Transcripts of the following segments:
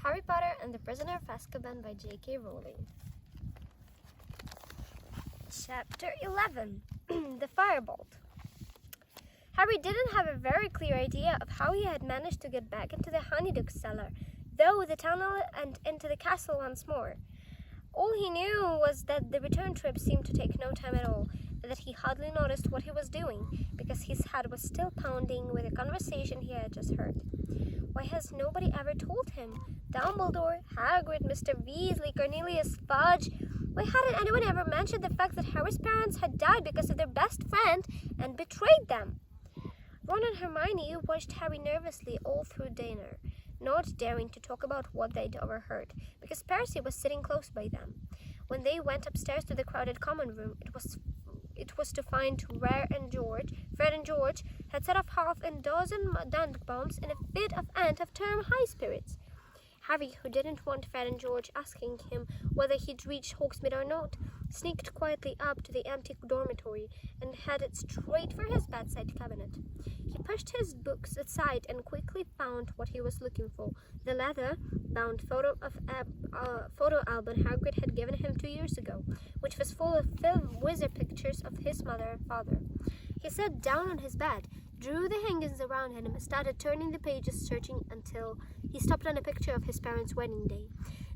Harry Potter and the Prisoner of Azkaban by J.K. Rowling. Chapter 11. The Firebolt. Harry didn't have a very clear idea of how he had managed to get back into the honeydew cellar, though the tunnel and into the castle once more. All he knew was that the return trip seemed to take no time at all, and that he hardly noticed what he was doing, because his head was still pounding with the conversation he had just heard. Why has nobody ever told him? Dumbledore, Hagrid, Mr. Weasley, Cornelius Fudge. Why hadn't anyone ever mentioned the fact that Harry's parents had died because of their best friend and betrayed them? Ron and Hermione watched Harry nervously all through dinner, not daring to talk about what they'd overheard, because Percy was sitting close by them. When they went upstairs to the crowded common room, it was to find Fred and George had set off half a dozen dunk bombs in a fit of end-of-term high spirits. Harry, who didn't want Fred and George asking him whether he'd reached Hogsmeade or not, sneaked quietly up to the empty dormitory and headed straight for his bedside cabinet. He pushed his books aside and quickly found what he was looking for, the leather-bound photo album Hagrid had given him 2 years ago, which was full of film wizard pictures of his mother and father. He sat down on his bed, drew the hangings around him, and started turning the pages, searching until he stopped on a picture of his parents' wedding day.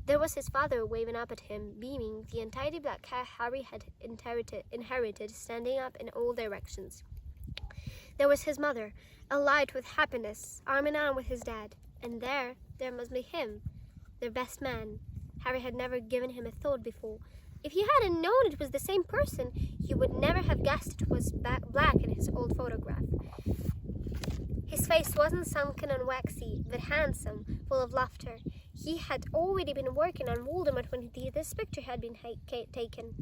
There was his father waving up at him, beaming, the untidy black hair Harry had inherited standing up in all directions. There was his mother, alight with happiness, arm in arm with his dad. And there must be him, their best man. Harry had never given him a thought before. If he hadn't known it was the same person, he would never have guessed it was black in his old photograph. His face wasn't sunken and waxy, but handsome, full of laughter. He had already been working on Voldemort when this picture had been taken.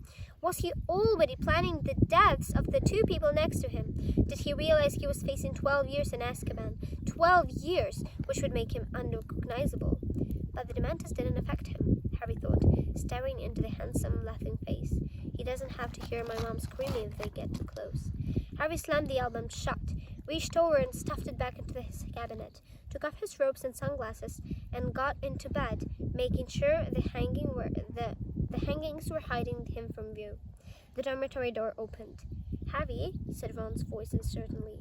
Was he already planning the deaths of the two people next to him? Did he realize he was facing 12 years in Azkaban? 12 years, which would make him unrecognizable. But the Dementors didn't affect him, Harry thought, staring into the handsome, laughing face. He doesn't have to hear my mom screaming if they get too close. Harry slammed the album shut, reached over and stuffed it back into his cabinet, took off his robes and sunglasses, and got into bed, making sure the hangings were hiding him from view. The dormitory door opened. "Harry," said Ron's voice uncertainly.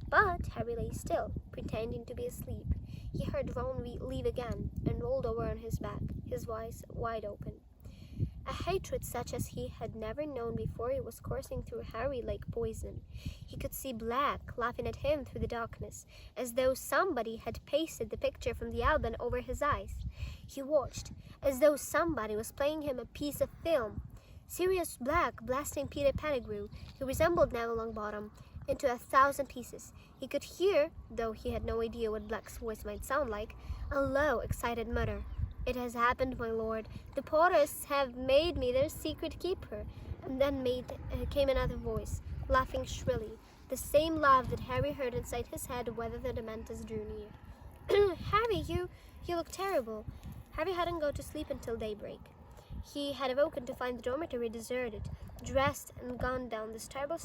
But Harry lay still, pretending to be asleep. He heard Ron leave again and rolled over on his back, his eyes wide open. A hatred such as he had never known before was coursing through Harry like poison. He could see black laughing at him through the darkness, as though somebody had pasted the picture from the album over his eyes. He watched, as though somebody was playing him a piece of film. Sirius Black blasting Peter Pettigrew, who resembled Neville Longbottom, into 1,000 pieces. He could hear, though he had no idea what Black's voice might sound like, a low, excited mutter. "It has happened, my lord. The Potters have made me their secret keeper." And then came another voice, laughing shrilly, the same laugh that Harry heard inside his head whether the Dementors drew near. "Harry, you look terrible." Harry hadn't gone to sleep until daybreak. He had awoken to find the dormitory deserted, dressed and gone down the spiral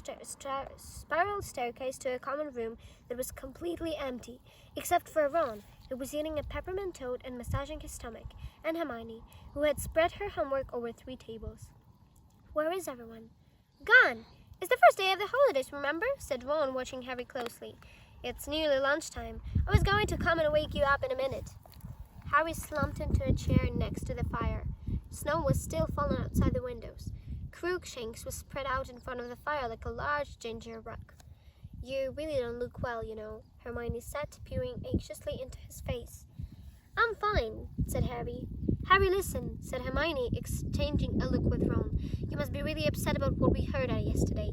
staircase to a common room that was completely empty, except for Ron, who was eating a peppermint toad and massaging his stomach, and Hermione, who had spread her homework over 3 tables. "Where is everyone?" "Gone. It's the first day of the holidays, remember?" said Ron, watching Harry closely. "It's nearly lunchtime. I was going to come and wake you up in a minute." Harry slumped into a chair next to the fire. Snow was still falling outside the windows. Crookshanks was spread out in front of the fire like a large ginger rug. "You really don't look well, you know," Hermione said, peering anxiously into his face. "I'm fine," said Harry. "Harry, listen," said Hermione, exchanging a look with Ron. "You must be really upset about what we heard yesterday.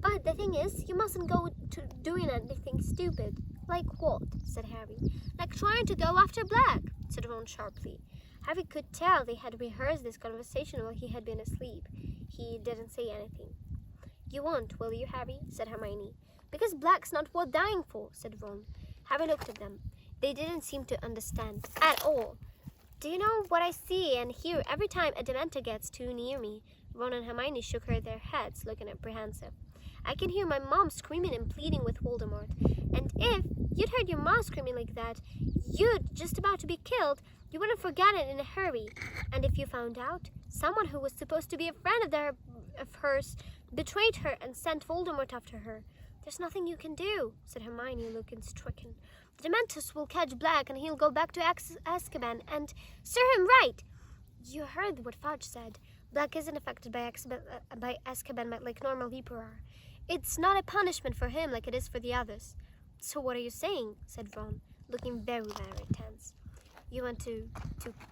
But the thing is, you mustn't go to doing anything stupid." "Like what?" said Harry. "Like trying to go after Black," said Ron sharply. Harry could tell they had rehearsed this conversation while he had been asleep. He didn't say anything. "You won't, will you, Harry?" said Hermione. "Because Black's not worth dying for," said Ron. Harry looked at them. They didn't seem to understand at all. "Do you know what I see and hear every time a Dementor gets too near me?" Ron and Hermione shook their heads, looking apprehensive. "I can hear my mom screaming and pleading with Voldemort. And if you'd heard your mom screaming like that, you'd just about to be killed, You wouldn't forget it in a hurry. And if you found out, someone who was supposed to be a friend of hers betrayed her and sent Voldemort after her. There's nothing you can do, said Hermione, looking stricken. The Dementors will catch Black and he'll go back to Azkaban and serve him right. You heard what Fudge said. Black isn't affected by Azkaban like normal people are. It's not a punishment for him like it is for the others. So what are you saying? Said Ron, looking very, very tense. You want to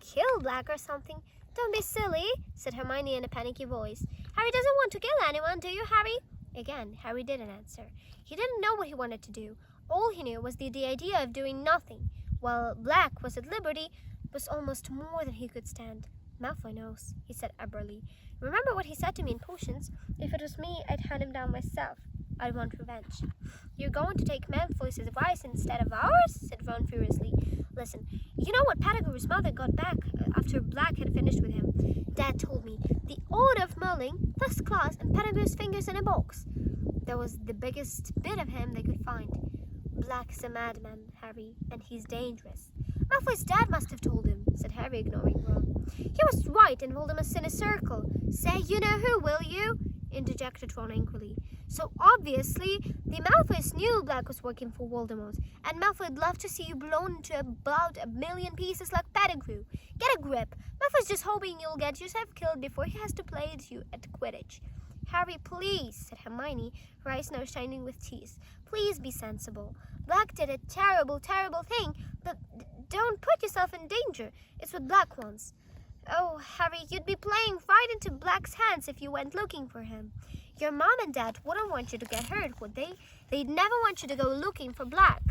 kill Black or something? Don't be silly, said Hermione in a panicky voice. Harry doesn't want to kill anyone, do you, Harry? Again, Harry didn't answer. He didn't know what he wanted to do. All he knew was the idea of doing nothing. While Black was at liberty, was almost more than he could stand. Malfoy knows, he said abruptly. Remember what he said to me in potions? If it was me, I'd hunt him down myself. I want revenge. You're going to take Malfoy's advice instead of ours? Said Ron furiously. Listen, you know what Pettigrew's mother got back after Black had finished with him? Dad told me. The order of Merlin, first class, and Pettigrew's fingers in a box. That was the biggest bit of him they could find. Black's a madman, Harry, and he's dangerous. Malfoy's dad must have told him, said Harry, ignoring Ron. He was right, and Voldemort's in a circle. Say you know who, will you? Interjected Ron angrily. So obviously, the Malfoys knew Black was working for Voldemort, and Malfoy'd love to see you blown into about 1,000,000 pieces like Pettigrew. Get a grip. Malfoy's just hoping you'll get yourself killed before he has to play with you at Quidditch. Harry, please, said Hermione, her eyes now shining with tears. Please be sensible. Black did a terrible, terrible thing, but don't put yourself in danger. It's what Black wants. Oh, Harry, you'd be playing right into Black's hands if you went looking for him. Your mom and dad wouldn't want you to get hurt, would they? They'd never want you to go looking for Black.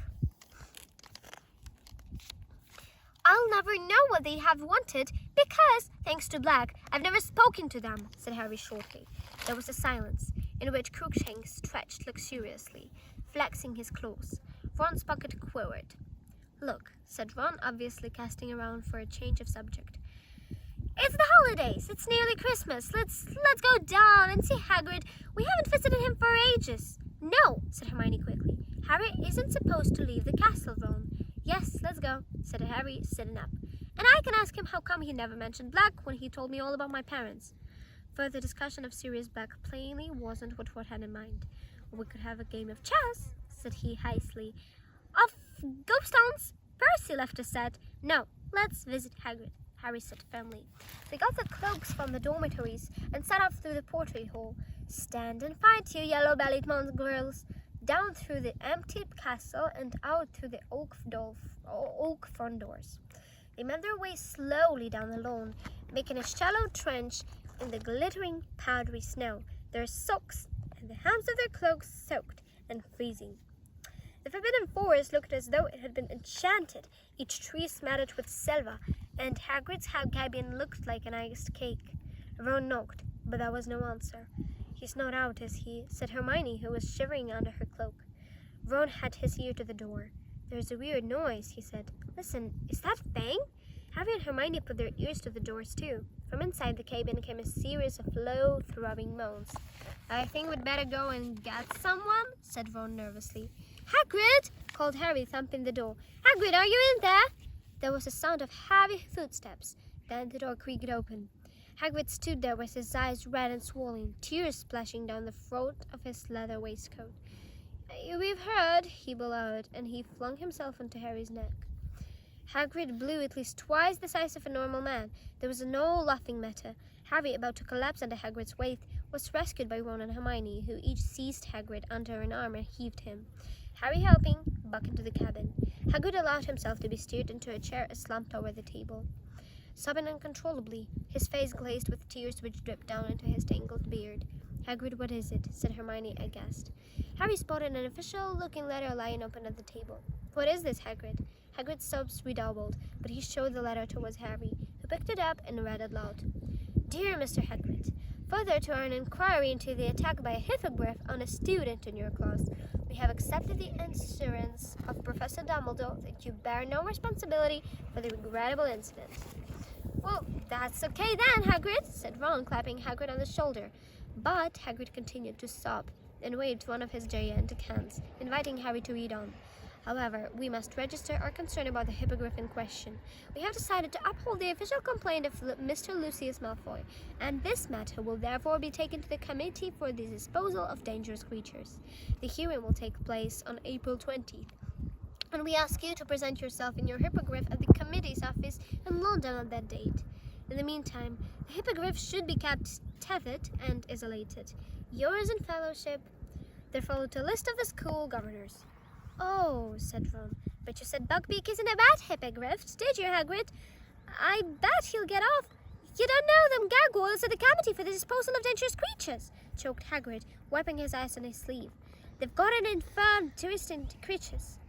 I'll never know what they have wanted because, thanks to Black, I've never spoken to them, said Harry shortly. There was a silence, in which Crookshanks stretched luxuriously, flexing his claws. Ron's pocket quivered. Look, said Ron, obviously casting around for a change of subject. It's the holidays. It's nearly Christmas. Let's go down and see Hagrid. We haven't visited him for ages. No, said Hermione quickly. Harry isn't supposed to leave the castle, Ron. Yes, let's go, said Harry, sitting up. And I can ask him how come he never mentioned Black when he told me all about my parents. Further discussion of Sirius Black plainly wasn't what Ford had in mind. We could have a game of chess, said he hastily. Of gobstones? Percy left us said. No, let's visit Hagrid, Harry said firmly. They got the cloaks from the dormitories and set off through the portrait hall. Stand and fight, you yellow-bellied mongrels. Down through the emptied castle and out through the oak front doors. They made their way slowly down the lawn, making a shallow trench in the glittering, powdery snow, their socks and the hems of their cloaks soaked and freezing. The Forbidden Forest looked as though it had been enchanted, each tree smattered with silver, and Hagrid's cabin looked like an iced cake. Ron knocked, but there was no answer. He's not out, is he? Said Hermione, who was shivering under her cloak. Ron had his ear to the door. There's a weird noise, he said. Listen, is that Fang? Harry and Hermione put their ears to the doors too. From inside the cabin came a series of low, throbbing moans. I think we'd better go and get someone, said Ron nervously. Hagrid! Called Harry, thumping the door. Hagrid, are you in there? There was a sound of heavy footsteps. Then the door creaked open. Hagrid stood there with his eyes red and swollen, tears splashing down the throat of his leather waistcoat. We've heard, he bellowed, and he flung himself onto Harry's neck. Hagrid blew at least twice the size of a normal man. There was no laughing matter. Harry, about to collapse under Hagrid's weight, was rescued by Ron and Hermione, who each seized Hagrid under an arm and heaved him. Harry helping, back into the cabin. Hagrid allowed himself to be steered into a chair slumped over the table. Sobbing uncontrollably, his face glazed with tears which dripped down into his tangled beard. Hagrid, what is it? Said Hermione, aghast. Harry spotted an official-looking letter lying open at the table. What is this, Hagrid? Hagrid's sobs redoubled, but he showed the letter towards Harry, who picked it up and read aloud. Dear Mr. Hagrid, further to our inquiry into the attack by a hippogriff on a student in your class, we have accepted the assurance of Professor Dumbledore that you bear no responsibility for the regrettable incident. Well, that's okay then, Hagrid, said Ron, clapping Hagrid on the shoulder. But Hagrid continued to sob and waved one of his gigantic hands, inviting Harry to read on. However, we must register our concern about the hippogriff in question. We have decided to uphold the official complaint of Mr. Lucius Malfoy, and this matter will therefore be taken to the Committee for the Disposal of Dangerous Creatures. The hearing will take place on April 20th, and we ask you to present yourself in your hippogriff at the committee's office in London on that date. In the meantime, the hippogriff should be kept tethered and isolated. Yours in fellowship. There followed a list of the school governors. Oh, said Ron, but you said Buckbeak isn't a bad hippogriff, did you, Hagrid? I bet he'll get off. You don't know them gargoyles are the Committee for the Disposal of Dangerous Creatures, choked Hagrid, wiping his eyes on his sleeve. They've got an infirm interest in creatures.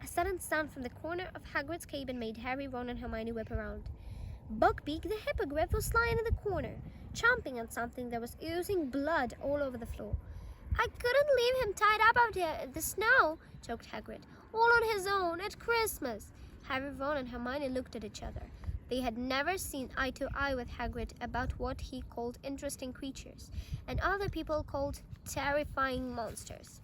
A sudden sound from the corner of Hagrid's cabin made Harry, Ron, and Hermione whip around. Buckbeak the hippogriff was lying in the corner, chomping on something that was oozing blood all over the floor. I couldn't leave him tied up out here in the snow, choked Hagrid, all on his own at Christmas. Harry, Ron, and Hermione looked at each other. They had never seen eye to eye with Hagrid about what he called interesting creatures, and other people called terrifying monsters.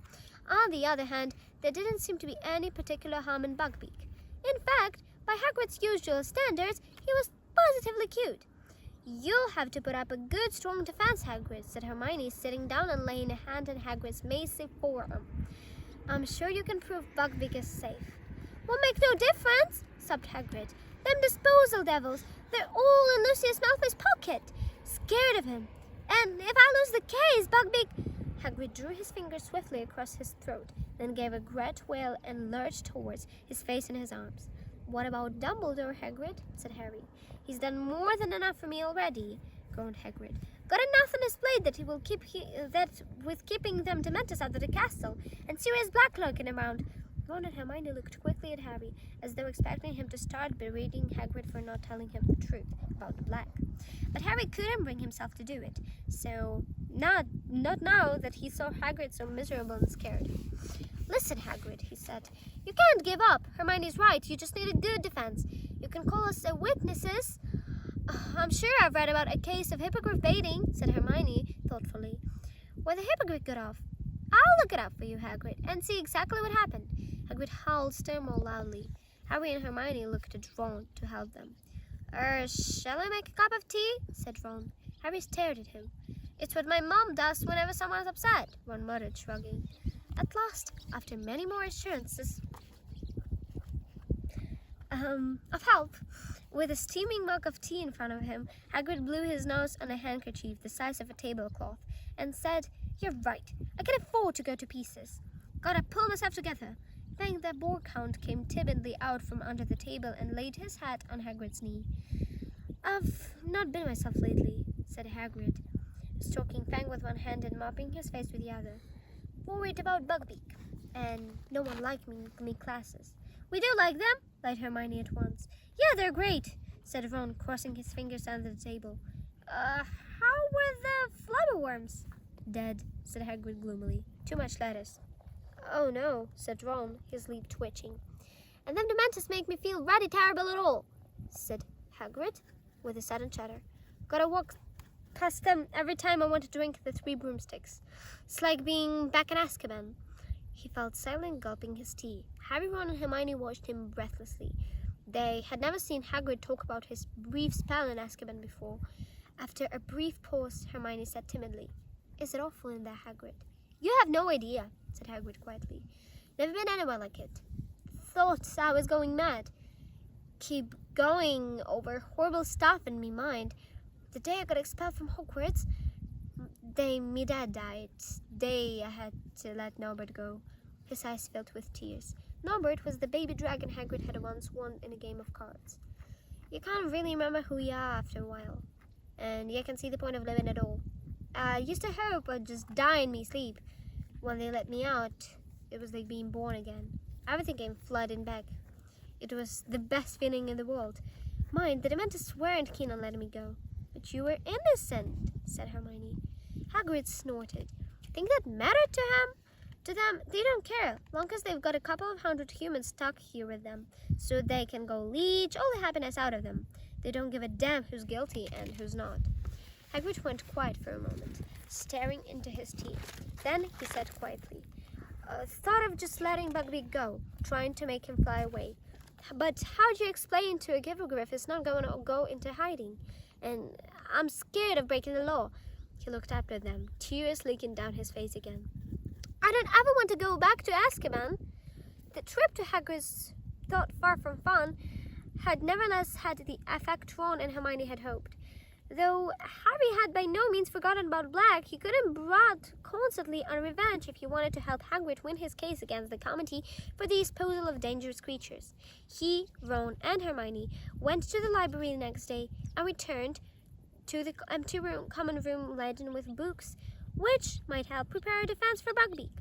On the other hand, there didn't seem to be any particular harm in Buckbeak. In fact, by Hagrid's usual standards, he was positively cute. You'll have to put up a good, strong defense, Hagrid, said Hermione, sitting down and laying a hand on Hagrid's massive forearm. I'm sure you can prove Buckbeak is safe. Won't make no difference, sobbed Hagrid. Them disposal devils, they're all in Lucius Malfoy's pocket. Scared of him. And if I lose the case, Buckbeak... Hagrid drew his fingers swiftly across his throat, then gave a great wail and lurched towards his face and his arms. What about Dumbledore, Hagrid? Said Harry. He's done more than enough for me already, groaned Hagrid. Got enough on his plate that he will with keeping them Dementors out of the castle, and Sirius Black lurking around. Ron and Hermione looked quickly at Harry, as though expecting him to start berating Hagrid for not telling him the truth about the Black. But Harry couldn't bring himself to do it, so not now that he saw Hagrid so miserable and scared. Listen, Hagrid, he said. You can't give up. Hermione's right. You just need a good defense. You can call us witnesses. I'm sure I've read about a case of hippogriff baiting, said Hermione thoughtfully. Where the hippogriff got off. I'll look it up for you, Hagrid, and see exactly what happened. Hagrid howled still more loudly. Harry and Hermione looked at Ron to help them. Shall I make a cup of tea? Said Ron. Harry stared at him. It's what my mom does whenever someone's upset, Ron muttered, shrugging. At last, after many more assurances of help, with a steaming mug of tea in front of him, Hagrid blew his nose on a handkerchief the size of a tablecloth and said, You're right. I can afford to go to pieces. Gotta pull myself together. Then the boar count came timidly out from under the table and laid his hat on Hagrid's knee. I've not been myself lately, said Hagrid, stroking Fang with one hand and mopping his face with the other. Worried about Buckbeak, and no one liked me classes. We do like them, lied Hermione at once. Yeah, they're great, said Ron, crossing his fingers under the table. How were the flabberworms? Dead, said Hagrid gloomily. Too much lettuce. Oh no, said Ron, his lip twitching. And them Dementors make me feel ratty terrible at all, said Hagrid, with a sudden shudder. Gotta walk past them every time I want to drink the 3 broomsticks. It's like being back in Azkaban. He felt silent, gulping his tea. Harry, Ron, and Hermione watched him breathlessly. They had never seen Hagrid talk about his brief spell in Azkaban before. After a brief pause, Hermione said timidly, Is it awful in there, Hagrid? You have no idea, said Hagrid quietly. Never been anywhere like it. Thought I was going mad. Keep going over horrible stuff in me mind. The day I got expelled from Hogwarts, me dad died. Day I had to let Norbert go. His eyes filled with tears. Norbert was the baby dragon Hagrid had once won in a game of cards. You can't really remember who you are after a while, and you can see the point of living at all. I used to hope I'd just die in me sleep. When they let me out, it was like being born again. Everything came flooding back. It was the best feeling in the world. Mind, the Dementors weren't keen on letting me go. But you were innocent, said Hermione. Hagrid snorted. Think that mattered to him? To them, they don't care, long as they've got a couple of 100 humans stuck here with them, so they can go leech all the happiness out of them. They don't give a damn who's guilty and who's not. Hagrid went quiet for a moment, staring into his tea. Then he said quietly, thought of just letting Buckbeak go, trying to make him fly away. But how do you explain to a hippogriff he's not going to go into hiding? And I'm scared of breaking the law. He looked up at them, tears leaking down his face again. I don't ever want to go back to Azkaban. The trip to Hagrid's, thought far from fun, had nevertheless had the effect Ron and Hermione had hoped. Though Harry had by no means forgotten about Black, he couldn't brought constantly on revenge if he wanted to help Hagrid win his case against the committee for the disposal of dangerous creatures. He, Ron, and Hermione went to the library the next day and returned to the empty common room laden with books, which might help prepare a defense for Buckbeak.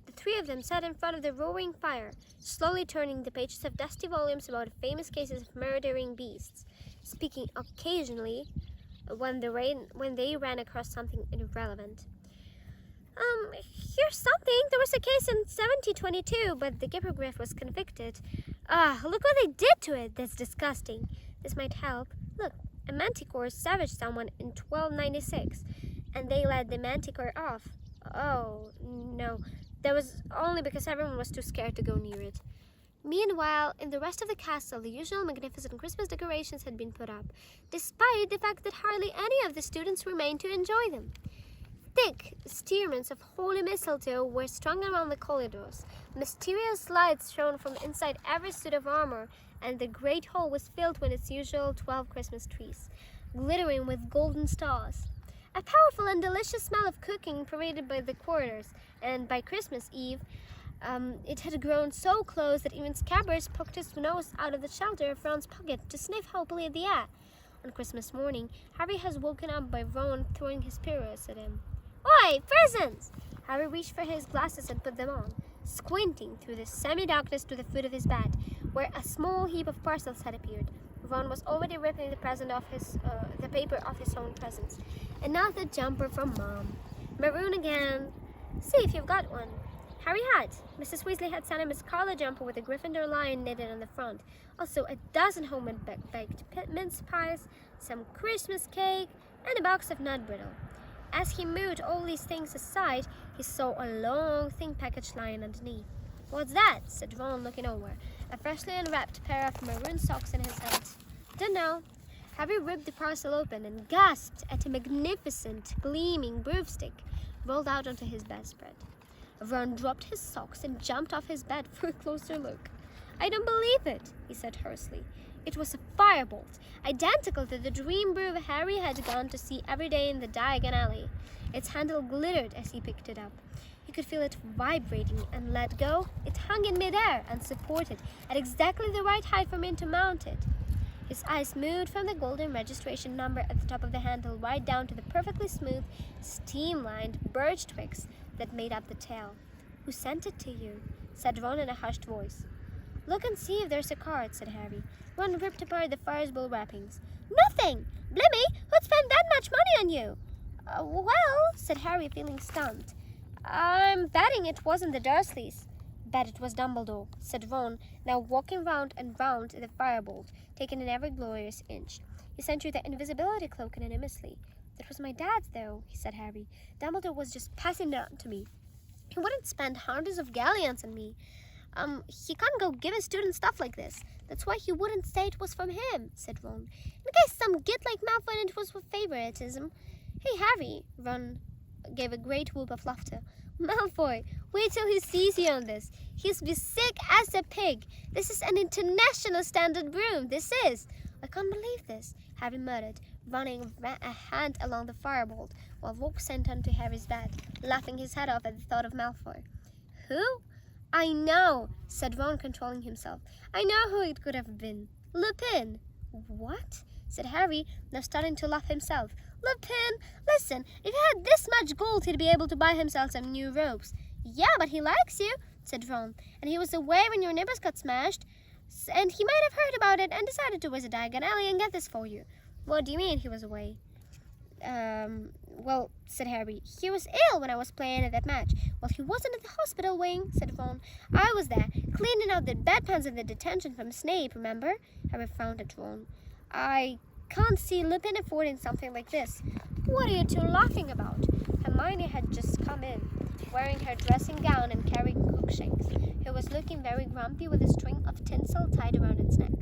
The three of them sat in front of the roaring fire, slowly turning the pages of dusty volumes about famous cases of murdering beasts, speaking occasionally when they ran across something irrelevant. Here's something. There was a case in 1722, but the hippogriff was convicted. Look what they did to it. That's disgusting. This might help. Look, a manticore savaged someone in 1296, and they let the manticore off. Oh, no. That was only because everyone was too scared to go near it. Meanwhile, in the rest of the castle, the usual magnificent Christmas decorations had been put up, despite the fact that hardly any of the students remained to enjoy them. Thick spearments of holy mistletoe were strung around the corridors. Mysterious lights shone from inside every suit of armor, and the great hall was filled with its usual 12 Christmas trees, glittering with golden stars. A powerful and delicious smell of cooking pervaded by the corridors, and by Christmas Eve, it had grown so close that even Scabbers poked his nose out of the shelter of Ron's pocket to sniff hopefully at the air. On Christmas morning, Harry was woken up by Ron throwing his pillows at him. Oi, presents! Harry reached for his glasses and put them on, squinting through the semi-darkness to the foot of his bed, where a small heap of parcels had appeared. Ron was already ripping the paper off his own presents. Another jumper from Mom. Maroon again. See if you've got one. Harry had. Mrs. Weasley had sent him a scarlet jumper with a Gryffindor lion knitted on the front. Also a dozen homemade baked mince pies, some Christmas cake, and a box of nut brittle. As he moved all these things aside, he saw a long, thin package lying underneath. What's that? Said Ron, looking over. A freshly unwrapped pair of maroon socks in his hand. Dunno. Harry ripped the parcel open and gasped at a magnificent, gleaming broomstick rolled out onto his bedspread. Ron dropped his socks and jumped off his bed for a closer look. I don't believe it, he said hoarsely. It was a firebolt, identical to the dream broom Harry had gone to see every day in the Diagon Alley. Its handle glittered as he picked it up. He could feel it vibrating, and let go. It hung in midair, unsupported, at exactly the right height for him to mount it. His eyes moved from the golden registration number at the top of the handle right down to the perfectly smooth, steam-lined birch twigs that made up the tail. Who sent it to you? Said Ron in a hushed voice. Look and see if there's a card, said Harry. Ron ripped apart the Firebolt wrappings. Nothing! Blimey, who'd spend that much money on you? Well, said Harry, feeling stumped. I'm betting it wasn't the Dursleys. Bet it was Dumbledore, said Ron, now walking round and round the Firebolt, taking in every glorious inch. He sent you the invisibility cloak anonymously. That was my dad's, though, he said Harry. Dumbledore was just passing it on to me. He wouldn't spend hundreds of galleons on me. He can't go giving students stuff like this. That's why he wouldn't say it was from him, said Ron. In case some git like Malfoy and it was for favoritism. Hey, Harry, Ron gave a great whoop of laughter. Malfoy, wait till he sees you on this. He'll be sick as a pig. This is an international standard broom. This is. I can't believe this, Harry muttered, running a hand along the Firebolt, while Rogue sent onto Harry's bed, laughing his head off at the thought of Malfoy. Who? I know, said Ron, controlling himself. I know who it could have been. Lupin. What? Said Harry, now starting to laugh himself. Lupin, listen, if he had this much gold, he'd be able to buy himself some new robes. Yeah, but he likes you, said Ron, and he was away when your neighbors got smashed, and he might have heard about it and decided to visit Diagon Alley and get this for you. What do you mean he was away? Well, said Harry, he was ill when I was playing at that match. Well, he wasn't at the hospital wing, said Ron. I was there, cleaning out the bedpans in the detention from Snape, remember? Harry frowned at Ron. I can't see Lupin affording something like this. What are you two laughing about? Hermione had just come in. wearing her dressing gown and carrying Crookshanks, who was looking very grumpy with a string of tinsel tied around its neck.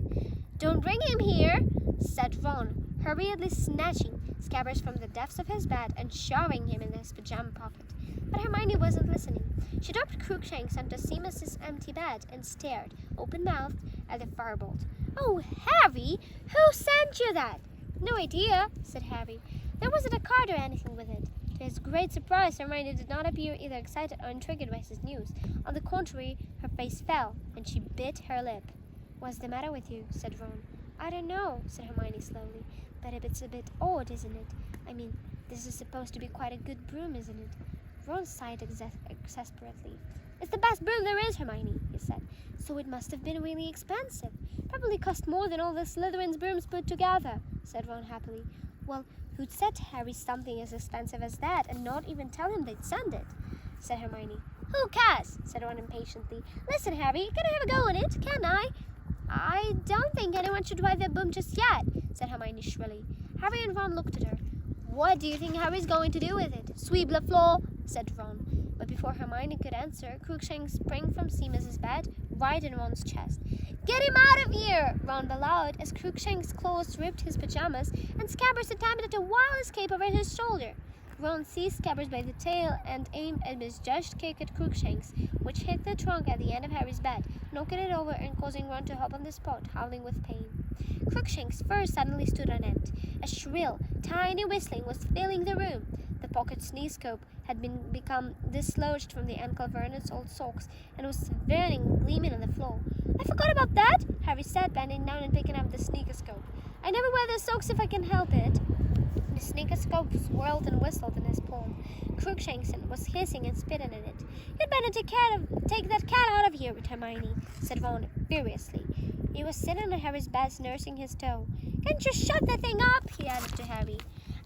"Don't bring him here," said Ron, hurriedly snatching Scabbers from the depths of his bed and shoving him in his pajama pocket. But Hermione wasn't listening. She dropped Crookshanks onto Seamus's empty bed and stared, open-mouthed, at the Firebolt. "Oh, Harry! Who sent you that?" "No idea," said Harry. "There wasn't a card or anything with it." To his great surprise, Hermione did not appear either excited or intrigued by his news. On the contrary, her face fell, and she bit her lip. "What's the matter with you?" said Ron. "I don't know," said Hermione slowly. "But it's a bit odd, isn't it? I mean, this is supposed to be quite a good broom, isn't it?" Ron sighed exasperately. "It's the best broom there is, Hermione," he said. "So it must have been really expensive. Probably cost more than all the Slytherin's brooms put together," said Ron happily. "Well, who'd set Harry something as expensive as that and not even tell him they'd send it?" said Hermione. "Who cares?" said Ron impatiently. "Listen, Harry, can I have a go at it? Can I?" "I don't think anyone should try their broom just yet," said Hermione shrilly. Harry and Ron looked at her. "What do you think Harry's going to do with it? Sweep the floor?" said Ron. But before Hermione could answer, Crookshanks sprang from Seamus's bed right in Ron's chest. "Get him out of here!" Ron bellowed as Crookshanks' claws ripped his pajamas and Scabbers attempted a wild escape over his shoulder. Ron seized Scabbers by the tail and aimed a misjudged kick at Crookshanks, which hit the trunk at the end of Harry's bed, knocking it over and causing Ron to hop on the spot, howling with pain. Crookshanks' fur suddenly stood on end. A shrill, tiny whistling was filling the room. The pocket sneezescope had become dislodged from the Uncle Vernon's old socks and was gleaming on the floor. "I forgot about that," Harry said, bending down and picking up the sneakoscope. "I never wear the socks if I can help it." The sneakoscope swirled and whistled in his palm. Crookshanks was hissing and spitting in it. "You'd better take that cat out of here, Hermione," said Ron furiously. He was sitting on Harry's bed, nursing his toe. "Can't you shut the thing up?" he added to Harry.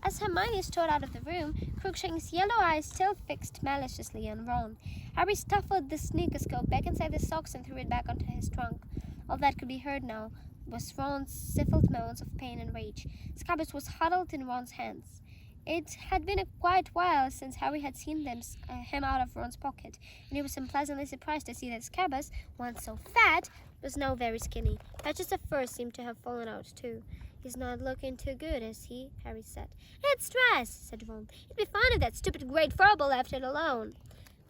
As Hermione strode out of the room, Crookshanks' yellow eyes still fixed maliciously on Ron. Harry stuffed the sneakoscope back inside the socks and threw it back onto his trunk. All that could be heard now was Ron's stifled moans of pain and rage. Scabbers was huddled in Ron's hands. It had been a quite while since Harry had seen him out of Ron's pocket, and he was unpleasantly surprised to see that Scabbers, once so fat, was now very skinny. Patches of fur seemed to have fallen out, too. "He's not looking too good, is he?" Harry said. "It's stress," said Ron. "It'd be fine if that stupid great Firebolt left it alone."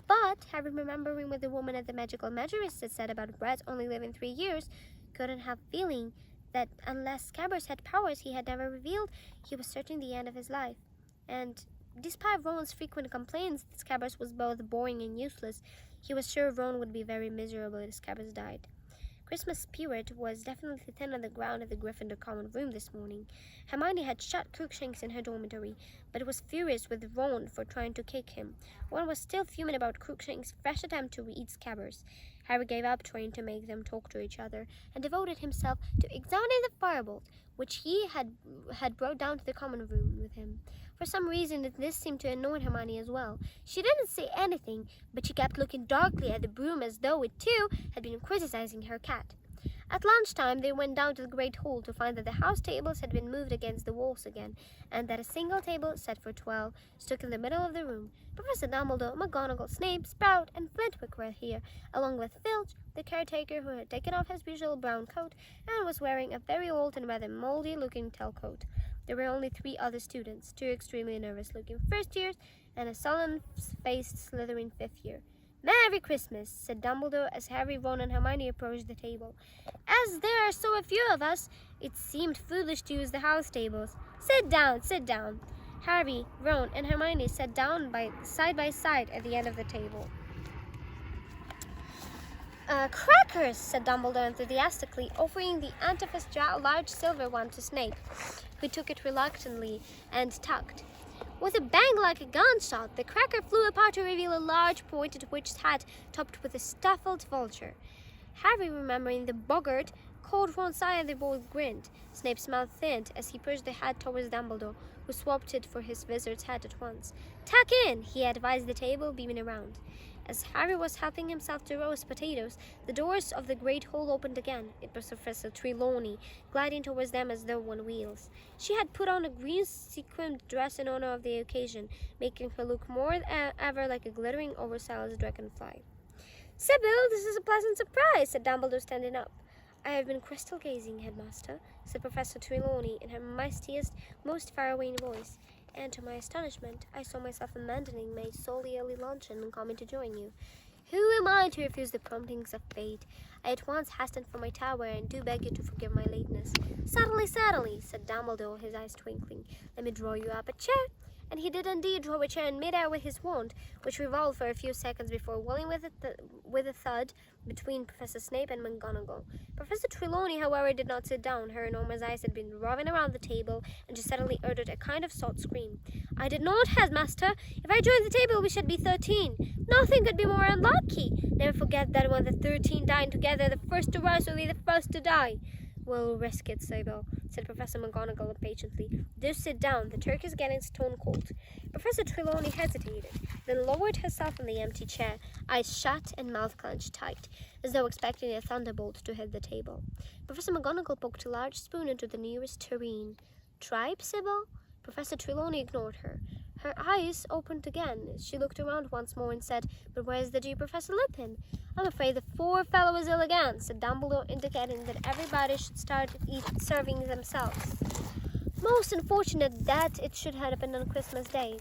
But Harry, remembering what the woman at the magical majorist had said about rats only living 3 years, couldn't help feeling that unless Scabbers had powers he had never revealed, he was certain the end of his life. And despite Ron's frequent complaints that Scabbers was both boring and useless, he was sure Ron would be very miserable if Scabbers died. Christmas spirit was definitely thin on the ground at the Gryffindor common room this morning. Hermione had shut Crookshanks in her dormitory, but was furious with Ron for trying to kick him. Ron was still fuming about Crookshanks' fresh attempt to eat Scabbers. Harry gave up trying to make them talk to each other and devoted himself to examining the Firebolt, which he had brought down to the common room with him. For some reason, this seemed to annoy Hermione as well. She didn't say anything, but she kept looking darkly at the broom as though it, too, had been criticizing her cat. At lunchtime, they went down to the great hall to find that the house tables had been moved against the walls again, and that a single table, set for 12, stood in the middle of the room. Professor Dumbledore, McGonagall, Snape, Sprout, and Flitwick were here, along with Filch, the caretaker who had taken off his usual brown coat and was wearing a very old and rather moldy-looking tailcoat. There were only 3 other students, 2 extremely nervous-looking first-years and a sullen-faced Slytherin 5th year. "Merry Christmas," said Dumbledore as Harry, Ron, and Hermione approached the table. "As there are so few of us, it seemed foolish to use the house tables. Sit down, sit down." Harry, Ron, and Hermione sat down side by side at the end of the table. "Crackers," said Dumbledore enthusiastically, offering the antiphas large silver one to Snape, who took it reluctantly and tugged. With a bang like a gunshot, the cracker flew apart to reveal a large pointed witch's hat topped with a stuffed vulture. Harry, remembering the boggart, called Ron's eye and they both grinned. Snape's mouth thinned as he pushed the hat towards Dumbledore, who swapped it for his wizard's hat at once. "Tuck in," he advised the table, beaming around. As Harry was helping himself to roast potatoes, the doors of the great hall opened again. It was Professor Trelawney, gliding towards them as though on wheels. She had put on a green sequined dress in honor of the occasion, making her look more than ever like a glittering, oversized dragonfly. "Sybil, this is a pleasant surprise," said Dumbledore, standing up. "I have been crystal gazing, Headmaster," said Professor Trelawney in her mightiest, most far-away voice. "And to my astonishment, I saw myself abandoning my solely early luncheon and coming to join you. Who am I to refuse the promptings of fate? I at once hastened from my tower and do beg you to forgive my lateness." "Certainly, certainly," said Dumbledore, his eyes twinkling. "Let me draw you up a chair." And he did indeed draw a chair in mid-air with his wand, which revolved for a few seconds before whirling with a thud between Professor Snape and McGonagall. Professor Trelawney, however, did not sit down. Her enormous eyes had been roving around the table, and she suddenly uttered a kind of soft scream. "I did not, Headmaster. If I joined the table, we should be 13. Nothing could be more unlucky. Never forget that when the 13 dine together, the first to rise will be the first to die." "We'll risk it, Sybil," said Professor McGonagall impatiently. "Do sit down. The turkey is getting stone cold." Professor Trelawney hesitated, then lowered herself in the empty chair, eyes shut and mouth clenched tight, as though expecting a thunderbolt to hit the table. Professor McGonagall poked a large spoon into the nearest tureen. "Tripe, Sybil?" Professor Trelawney ignored her. Her eyes opened again. She looked around once more and said, "But where's the dear Professor Lupin?" "I'm afraid the poor fellow is ill again," said Dumbledore, indicating that everybody should start serving themselves. "Most unfortunate that it should have happened on Christmas Day."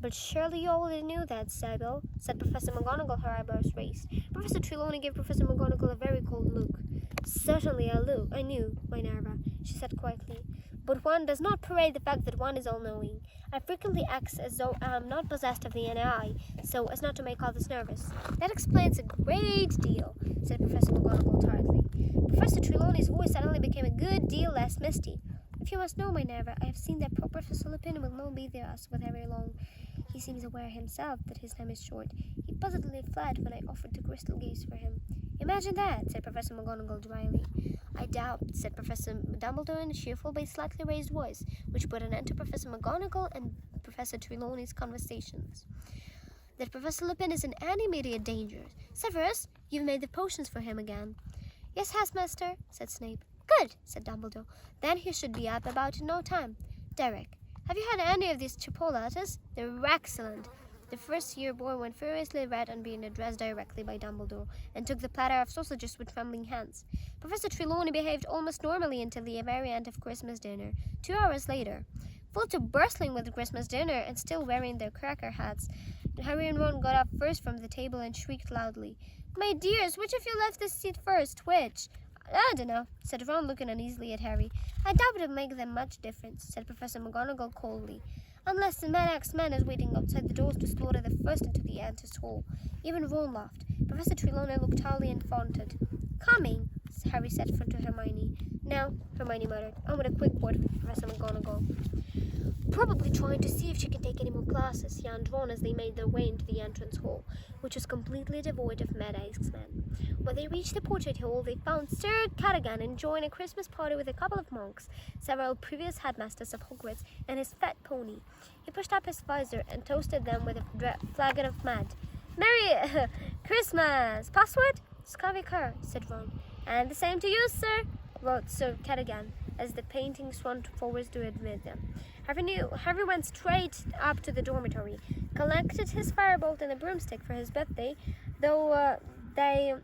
"But surely you already knew that, Sybil," said Professor McGonagall, her eyebrows raised. Professor Trelawney gave Professor McGonagall a very cold look. "Certainly I knew, Minerva," she said quietly. "But one does not parade the fact that one is all-knowing. I frequently act as though I am not possessed of the NI, so as not to make others nervous." "That explains a great deal," said Professor McGonagall tiredly. Professor Trelawney's voice suddenly became a good deal less misty. "If you must know, Minerva, I have seen that poor Professor Lupin will not be with us for very long. He seems aware himself that his time is short. He positively fled when I offered to crystal gaze for him." "Imagine that," said Professor McGonagall dryly. "I doubt," said Professor Dumbledore in a cheerful but slightly raised voice, which put an end to Professor McGonagall and Professor Trelawney's conversations, "that Professor Lupin is in any immediate danger. Severus, you've made the potions for him again." "Yes, Headmaster," said Snape. "Good," said Dumbledore. "Then he should be up about in no time. Derek, have you had any of these chipolatas? They're excellent." The first-year boy went furiously red on being addressed directly by Dumbledore, and took the platter of sausages with trembling hands. Professor Trelawney behaved almost normally until the very end of Christmas dinner, 2 hours later. Full to bursting with Christmas dinner and still wearing their cracker hats, Harry and Ron got up first from the table and shrieked loudly. "My dears, which of you left this seat first? Which?" "I don't know," said Ron, looking uneasily at Harry. "I doubt it would make them much difference," said Professor McGonagall coldly. "Unless the man is waiting outside the doors to slaughter the first into the Antis Hall." Even Ron laughed. Professor Trelawney looked tally and faunted. "Coming," Harry said to Hermione. "No," Hermione muttered. "I want a quick word with Professor McGonagall." Probably trying to see if she could take any more classes, yawned Ron as they made their way into the entrance hall, which was completely devoid of Mad-Eyes-Men. When they reached the portrait hall, they found Sir Cadogan enjoying a Christmas party with a couple of monks, several previous headmasters of Hogwarts, and his fat pony. He pushed up his visor and toasted them with a flagon of Mad. "Merry Christmas! Password?" "Scurvy cur," said Ron. "And the same to you, sir," wrote Sir Cadogan, as the painting swung forwards to admit them. Harry went straight up to the dormitory, collected his firebolt and a broomstick for his birthday, though they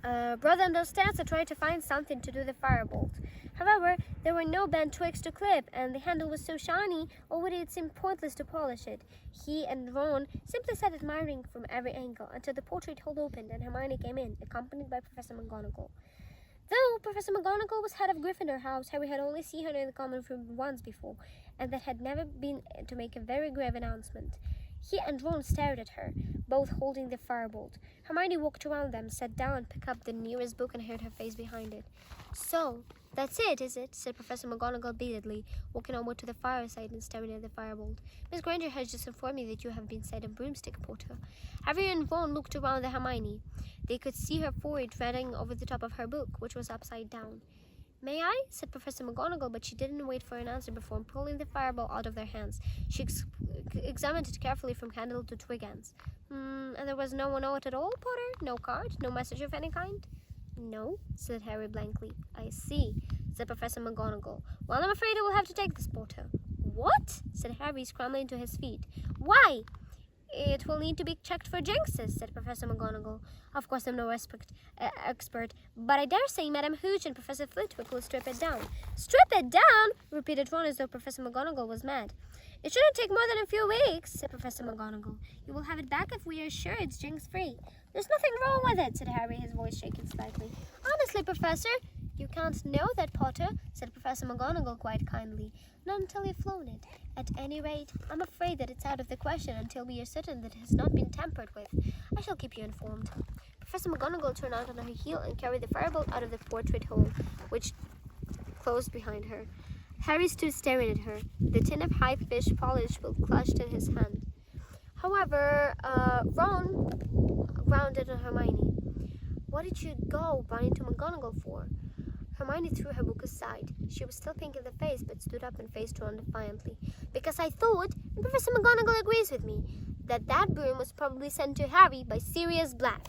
brought them downstairs and tried to find something to do the firebolt. However, there were no bent twigs to clip, and the handle was so shiny, already it seemed pointless to polish it. He and Ron simply sat admiring from every angle until the portrait hole opened and Hermione came in, accompanied by Professor McGonagall. Though Professor McGonagall was head of Gryffindor House, Harry had only seen her in the common room once before, and that had never been to make a very grave announcement. He and Ron stared at her, both holding the firebolt. Hermione walked around them, sat down, picked up the nearest book and hid her face behind it. So, that's it, is it? Said Professor McGonagall belatedly, walking over to the fireside and staring at the firebolt. Miss Granger has just informed me that you have been sighted a broomstick, Potter. Harry and Ron looked around at Hermione. They could see her forehead running over the top of her book, which was upside down. May I? Said Professor McGonagall, but she didn't wait for an answer before pulling the fireball out of their hands. She examined it carefully from handle to twig ends. And there was no one note at all, Potter? No card? No message of any kind? No, said Harry blankly. I see, said Professor McGonagall. Well, I'm afraid I will have to take this, Potter. What? Said Harry, scrambling to his feet. Why? It will need to be checked for jinxes, said Professor McGonagall. Of course, I'm no expert, but I dare say Madame Hooch and Professor Flitwick will strip it down. Strip it down? Repeated Ron as though Professor McGonagall was mad. It shouldn't take more than a few weeks, said Professor McGonagall. You will have it back if we are sure it's jinx-free. There's nothing wrong with it, said Harry, his voice shaking slightly. Honestly, Professor, you can't know that, Potter, said Professor McGonagall quite kindly. Not until you've flown it. At any rate, I'm afraid that it's out of the question until we are certain that it has not been tampered with. I shall keep you informed. Professor McGonagall turned out on her heel and carried the firebolt out of the portrait hole, which closed behind her. Harry stood staring at her, the tin of high fish polish clutched in his hand. However, Ron grounded on Hermione. What did you go running to McGonagall for? Hermione threw her book aside. She was still pink in the face, but stood up and faced Ron defiantly. Because I thought, and Professor McGonagall agrees with me, that broom was probably sent to Harry by Sirius Black.